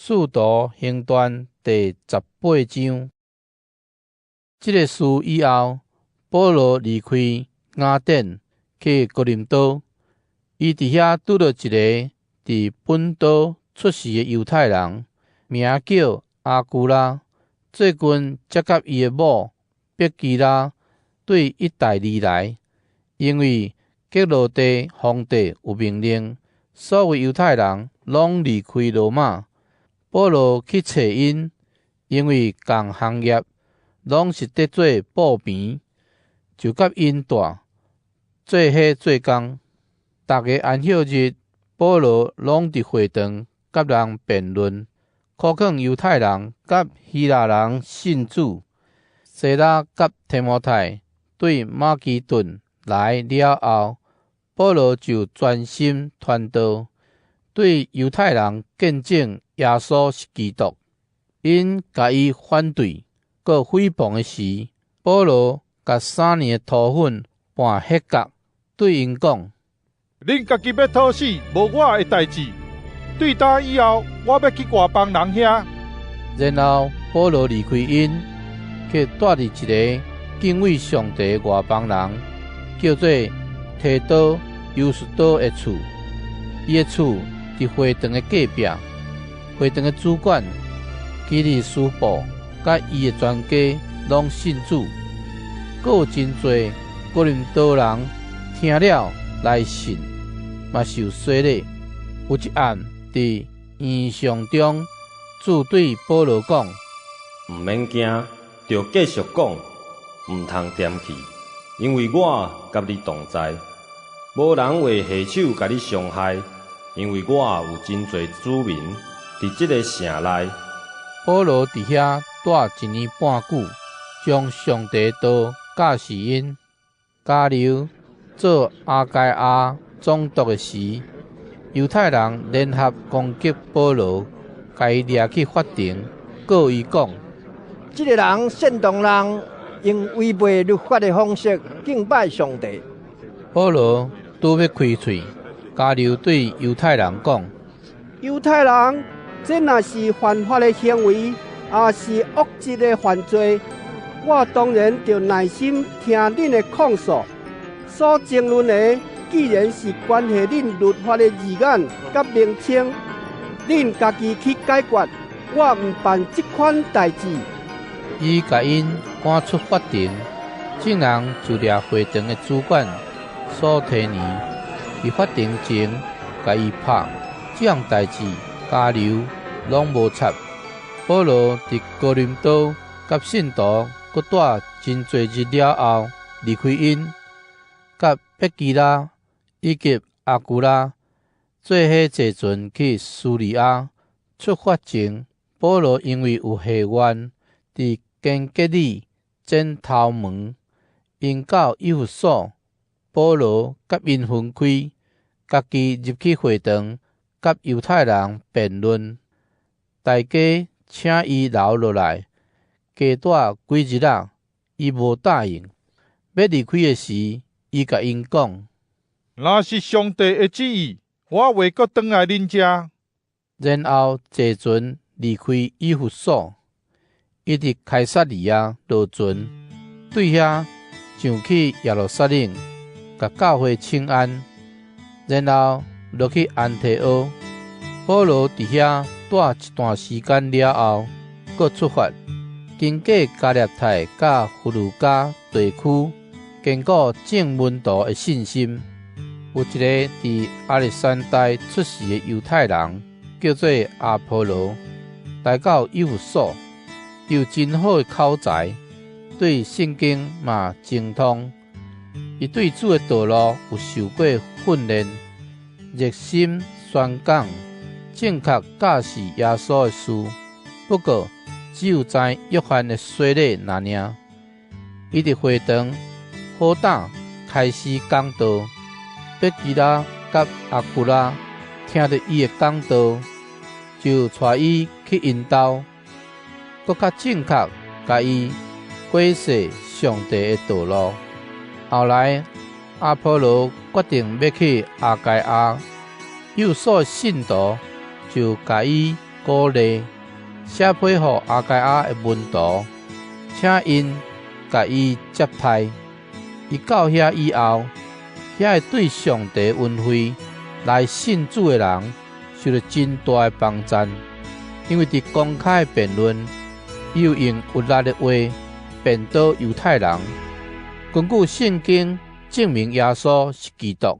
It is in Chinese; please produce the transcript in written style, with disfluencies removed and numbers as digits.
使徒行传第18章。这个事以后，保罗离开雅典去哥林多，伊伫遐拄到一个伫本岛出世的犹太人，名叫阿古拉。最近才甲伊的某毕基拉对意大利来，因为革罗地皇帝有命令，所有犹太人拢离开罗马。保罗去找因，因为共行业拢是得做布边，就甲因住，做伙做工。逐个安息日，保罗拢伫会堂甲人辩论，考劝犹太人甲希腊人信主。西拉甲提摩太对马其顿来了后，保罗就专心传道，对犹太人见证耶稣是基督。因甲伊反对，佮诽谤的时，保罗甲3年的土粉拌迄角，对因讲：恁家己要讨死，无我的代志。对打以后，我要去外邦人遐。然后保罗离开因，去住伫一个敬畏上帝的外邦人，叫做提多犹斯多的厝。伊的厝伫会堂的隔壁。会堂的主管基利斯布甲伊的全家拢信主，阁有真侪哥林多人听了来信，嘛受洗礼。有一暗伫异象中，主对保罗讲：毋免惊，着继续讲，毋通点去，因为我甲你同在，无人会下手甲你伤害，因为我有真侪子民伫这个城内。保罗伫遐住1年半久，将上帝道教示因。加流做阿该亚总督的时，犹太人联合攻击保罗，甲伊抓去法庭，告伊讲：这个人煽动人用违背律法的方式敬拜上帝。保罗拄要开嘴，加流对犹太人讲：犹太人，这若是犯法的行为，也是恶质的犯罪。我当然着耐心听恁的控诉。所争论的，既然是关系恁律法的字眼甲名称，恁家己去解决，我毋办这款代志。伊甲因赶出法庭，众人就掠会堂的主管所提尼，伫法庭前甲伊拍。这样代志加流拢无插。保罗伫哥林多甲信徒搁住真侪日了后，离开因，甲毕基拉以及阿古拉做伙坐船去苏利亚。出发前，保罗因为有下愿，伫根吉里剪头毛，因到以弗所，保罗甲因分开，家己入去会堂，甲犹太人辩论。大家请伊留落来，加住几日仔，伊无答应。要离开的时，伊甲因讲：若是上帝的旨意，我袂阁转来恁遮。然后坐船离开以弗所，伊伫凯撒利亚落船，对遐上去耶路撒冷，甲教会请安，然后落去安提阿。保罗伫遐住一段时间了后，搁出发，经过加略泰甲弗鲁加地区，坚固正门徒的信心。有一个伫亚历山大出世的犹太人，叫做阿波罗，来到以弗所，有真好的口才，对圣经嘛精通。伊对主的道路有受过训练，热心宣讲，正确教示耶稣的事。不过，只有知约翰的洗礼那尔。伊伫会堂好胆开始讲道，毕基拉甲阿古拉听着伊的讲道，就带伊去因兜，搁较正确甲伊解释上帝的道路。后来，阿波罗决定要去阿该亚，有所信徒就甲伊鼓励写批予阿盖亚的门徒，请因甲伊接派。伊到遐以后，遐会对上帝恩惠来信主的人受到真大的帮赞，因为伫公开的辩论，伊有用有力的话辩倒犹太人，根据圣经证明耶稣是基督。